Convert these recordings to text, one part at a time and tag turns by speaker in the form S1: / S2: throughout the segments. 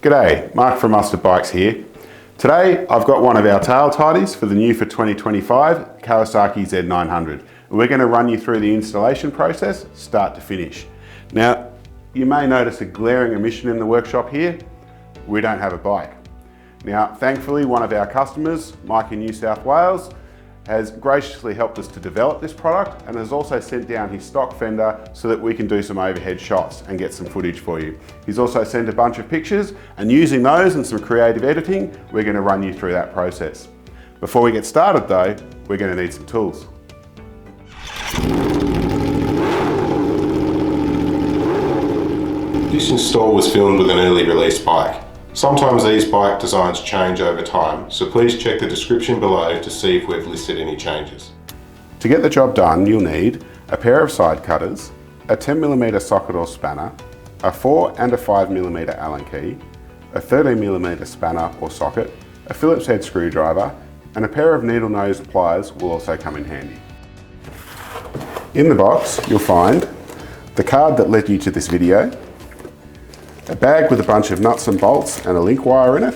S1: G'day, Mark from Mustard Bikes here. Today I've got one of our tail tidies for the new for 2025 Kawasaki Z900. We're going to run you through the installation process, start to finish. Now, you may notice a glaring omission in the workshop here. We don't have a bike. Now, thankfully, one of our customers, Mike in New South Wales, has graciously helped us to develop this product and has also sent down his stock Fender so that we can do some overhead shots and get some footage for you. He's also sent a bunch of pictures, and using those and some creative editing, we're going to run you through that process. Before we get started though, we're going to need some tools.
S2: This install was filmed with an early release bike. Sometimes these bike designs change over time, so please check the description below to see if we've listed any changes.
S1: To get the job done, you'll need a pair of side cutters, a 10mm socket or spanner, a 4 and a 5mm Allen key, a 13mm spanner or socket, a Phillips head screwdriver, and a pair of needle nose pliers will also come in handy. In the box, you'll find the card that led you to this video, a bag with a bunch of nuts and bolts and a link wire in it,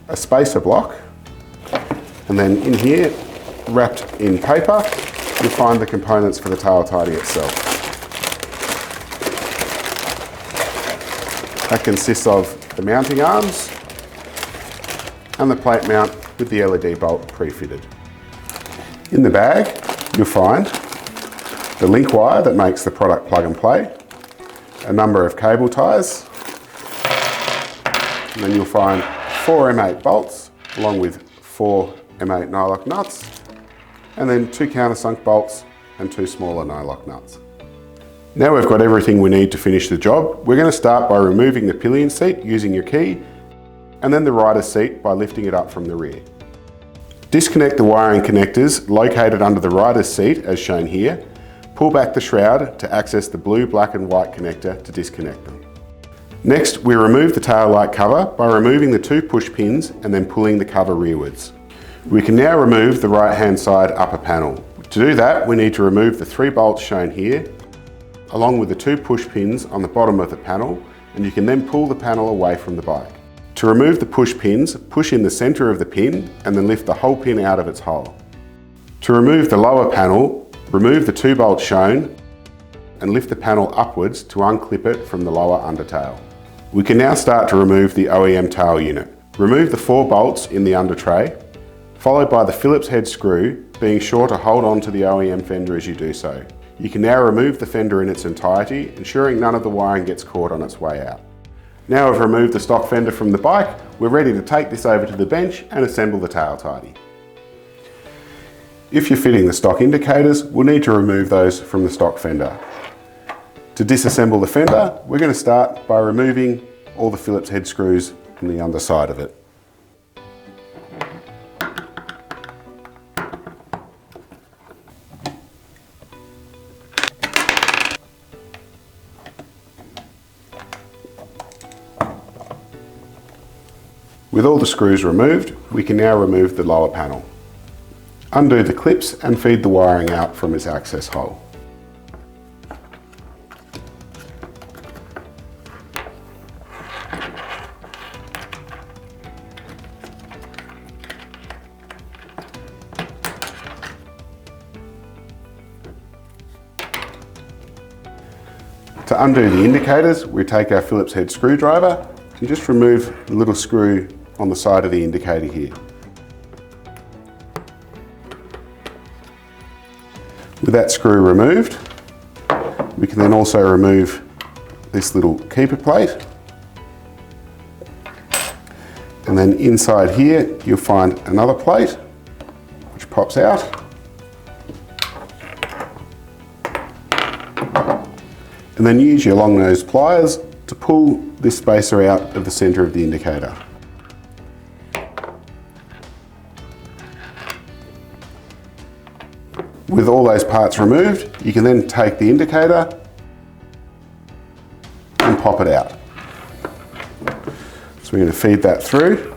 S1: a spacer block, and then in here, wrapped in paper, you'll find the components for the tail tidy itself. That consists of the mounting arms and the plate mount with the LED bolt pre-fitted. In the bag, you'll find the link wire that makes the product plug and play, a number of cable ties, and then you'll find 4 M8 bolts along with 4 M8 nylock nuts, and then 2 countersunk bolts and 2 smaller nylock nuts. Now we've got everything we need to finish the job. We're going to start by removing the pillion seat using your key, and then the rider's seat by lifting it up from the rear. Disconnect the wiring connectors located under the rider's seat as shown here. Pull back the shroud to access the blue, black and white connector to disconnect them. Next, we remove the tail light cover by removing the 2 push pins and then pulling the cover rearwards. We can now remove the right hand side upper panel. To do that, we need to remove the 3 bolts shown here, along with the 2 push pins on the bottom of the panel, and you can then pull the panel away from the bike. To remove the push pins, push in the center of the pin and then lift the whole pin out of its hole. To remove the lower panel, remove the 2 bolts shown and lift the panel upwards to unclip it from the lower undertail. We can now start to remove the OEM tail unit. Remove the 4 bolts in the under tray, followed by the Phillips head screw, being sure to hold on to the OEM fender as you do so. You can now remove the fender in its entirety, ensuring none of the wiring gets caught on its way out. Now we've removed the stock fender from the bike, we're ready to take this over to the bench and assemble the tail tidy. If you're fitting the stock indicators, we'll need to remove those from the stock fender. To disassemble the fender, we're going to start by removing all the Phillips head screws from the underside of it. With all the screws removed, we can now remove the lower panel. Undo the clips and feed the wiring out from its access hole. To undo the indicators, we take our Phillips head screwdriver and just remove the little screw on the side of the indicator here. With that screw removed, we can then also remove this little keeper plate. And then inside here, you'll find another plate, which pops out. And then use your long nose pliers to pull this spacer out of the center of the indicator. With all those parts removed, you can then take the indicator and pop it out. So we're going to feed that through.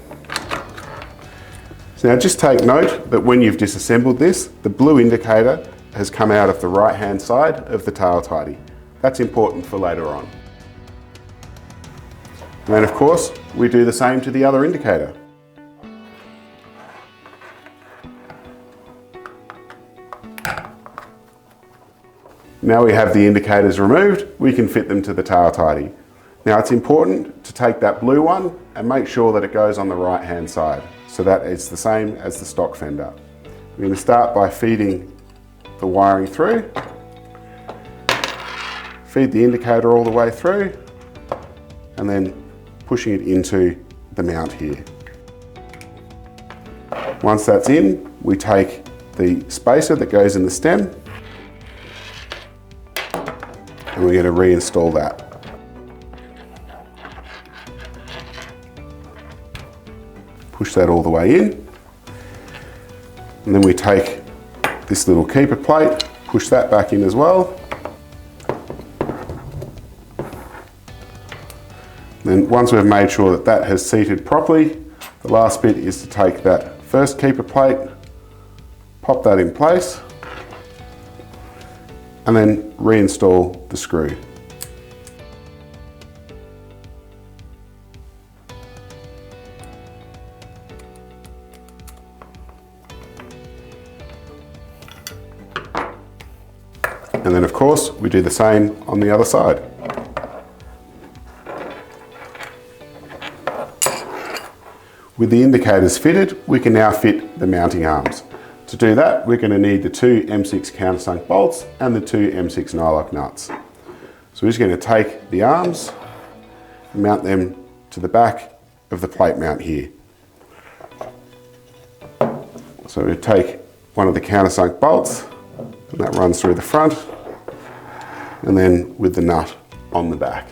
S1: So now just take note that when you've disassembled this, the blue indicator has come out of the right hand side of the tail tidy. That's important for later on. And then of course, we do the same to the other indicator. Now we have the indicators removed, we can fit them to the tail tidy. Now it's important to take that blue one and make sure that it goes on the right hand side, so that it's the same as the stock Fender. We're going to start by feeding the wiring through, feed the indicator all the way through, and then pushing it into the mount here. Once that's in, we take the spacer that goes in the stem and we're going to reinstall that. Push that all the way in, and then we take this little keeper plate, push that back in as well. Then once we've made sure that that has seated properly, the last bit is to take that first keeper plate, pop that in place, and then reinstall the screw. And then of course, we do the same on the other side. With the indicators fitted, we can now fit the mounting arms. To do that, we're going to need the two M6 countersunk bolts and the two M6 nylock nuts. So we're just going to take the arms and mount them to the back of the plate mount here. So we take one of the countersunk bolts, and that runs through the front, and then with the nut on the back.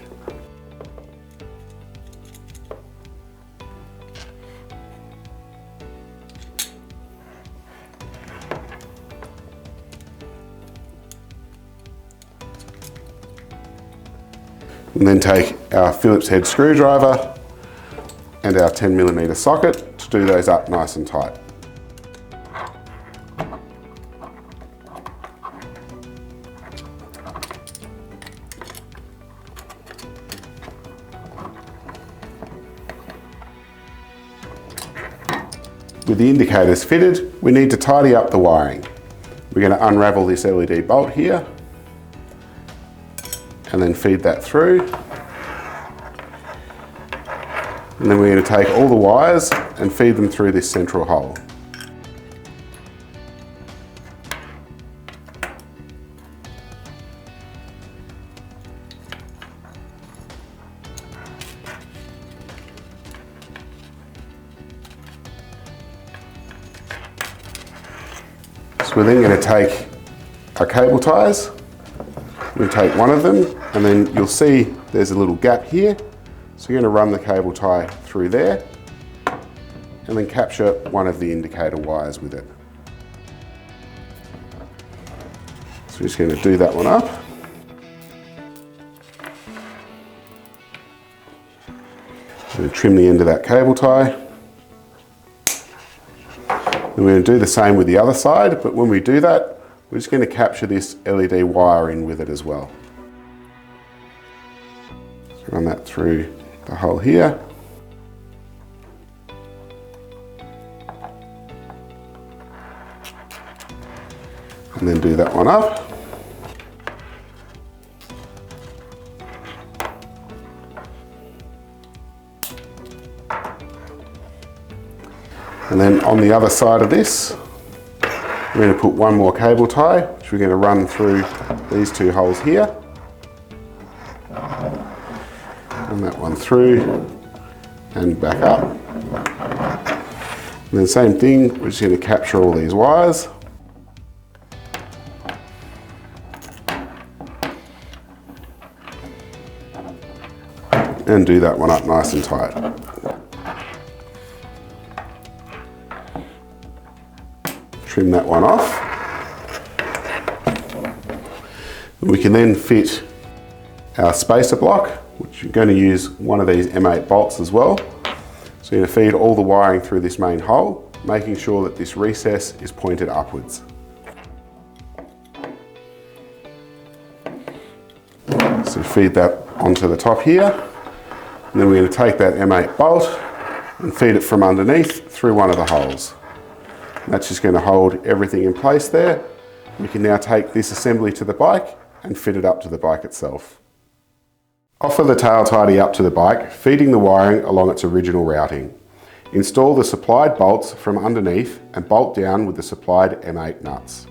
S1: And then take our Phillips head screwdriver and our 10mm socket to do those up nice and tight. With the indicators fitted, we need to tidy up the wiring. We're going to unravel this LED bolt here and then feed that through. And then we're going to take all the wires and feed them through this central hole. So we're then going to take our cable ties. We'll take one of them, and then you'll see there's a little gap here. So you're going to run the cable tie through there and then capture one of the indicator wires with it. So we're just going to do that one up. I'm going to trim the end of that cable tie. And we're going to do the same with the other side, but when we do that, we're just going to capture this LED wire in with it as well. So run that through the hole here. And then do that one up. And then on the other side of this, we're going to put one more cable tie, which we're going to run through these two holes here. Run that one through and back up. And then same thing, we're just going to capture all these wires. And do that one up nice and tight. Trim that one off. We can then fit our spacer block, which you're going to use one of these M8 bolts as well. So you're going to feed all the wiring through this main hole, making sure that this recess is pointed upwards. So feed that onto the top here, And then we're going to take that M8 bolt and feed it from underneath through one of the holes. That's just going to hold everything in place there. We can now take this assembly to the bike and fit it up to the bike itself. Offer the tail tidy up to the bike, feeding the wiring along its original routing. Install the supplied bolts from underneath and bolt down with the supplied M8 nuts.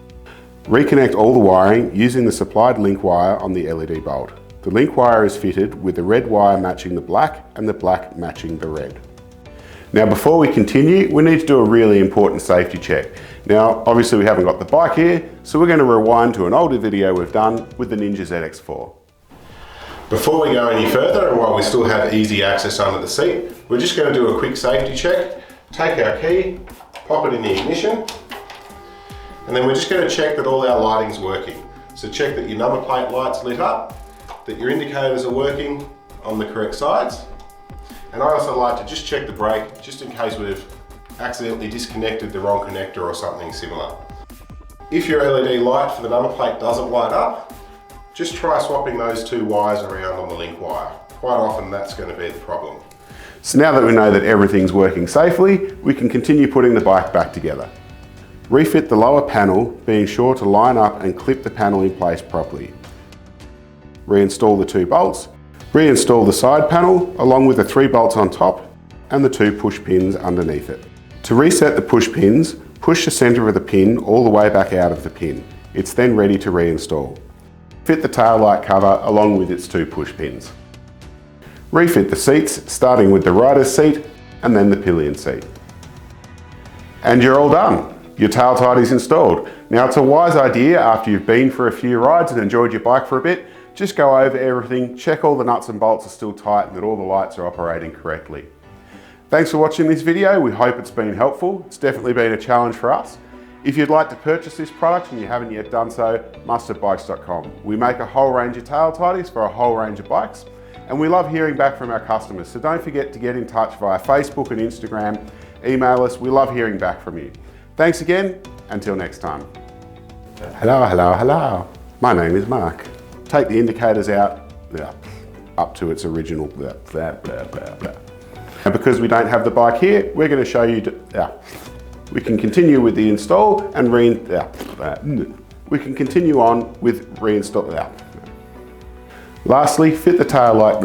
S1: Reconnect all the wiring using the supplied link wire on the LED bolt. The link wire is fitted with the red wire matching the black and the black matching the red. Now before we continue, we need to do a really important safety check. Now obviously we haven't got the bike here, so we're going to rewind to an older video we've done with the Ninja ZX4.
S2: Before we go any further, and while we still have easy access under the seat, we're just going to do a quick safety check. Take our key, pop it in the ignition, and then we're just going to check that all our lighting's working. So check that your number plate light's lit up, that your indicators are working on the correct sides. And I also like to just check the brake, just in case we've accidentally disconnected the wrong connector or something similar. If your LED light for the number plate doesn't light up, just try swapping those two wires around on the link wire. Quite often that's going to be the problem.
S1: So now that we know that everything's working safely, we can continue putting the bike back together. Refit the lower panel, being sure to line up and clip the panel in place properly. Reinstall the two bolts. Reinstall the side panel along with the 3 bolts on top and the 2 push pins underneath it. To reset the push pins, push the centre of the pin all the way back out of the pin. It's then ready to reinstall. Fit the tail light cover along with its 2 push pins. Refit the seats, starting with the rider's seat and then the pillion seat. And you're all done. Your tail tidy's installed. Now it's a wise idea after you've been for a few rides and enjoyed your bike for a bit, just go over everything, check all the nuts and bolts are still tight and that all the lights are operating correctly. Thanks for watching this video. We hope it's been helpful. It's definitely been a challenge for us. If you'd like to purchase this product and you haven't yet done so, mustardbikes.com. We make a whole range of tail tidies for a whole range of bikes, and we love hearing back from our customers. So don't forget to get in touch via Facebook and Instagram, email us. We love hearing back from you. Thanks again, until next time. Hello, hello, hello. My name is Mark. Take the indicators out, up to its original, blah, blah, blah, blah, blah. And because we don't have the bike here, we're going to show you, we can continue with the install and we can continue on with reinstall. Lastly, fit the tail light.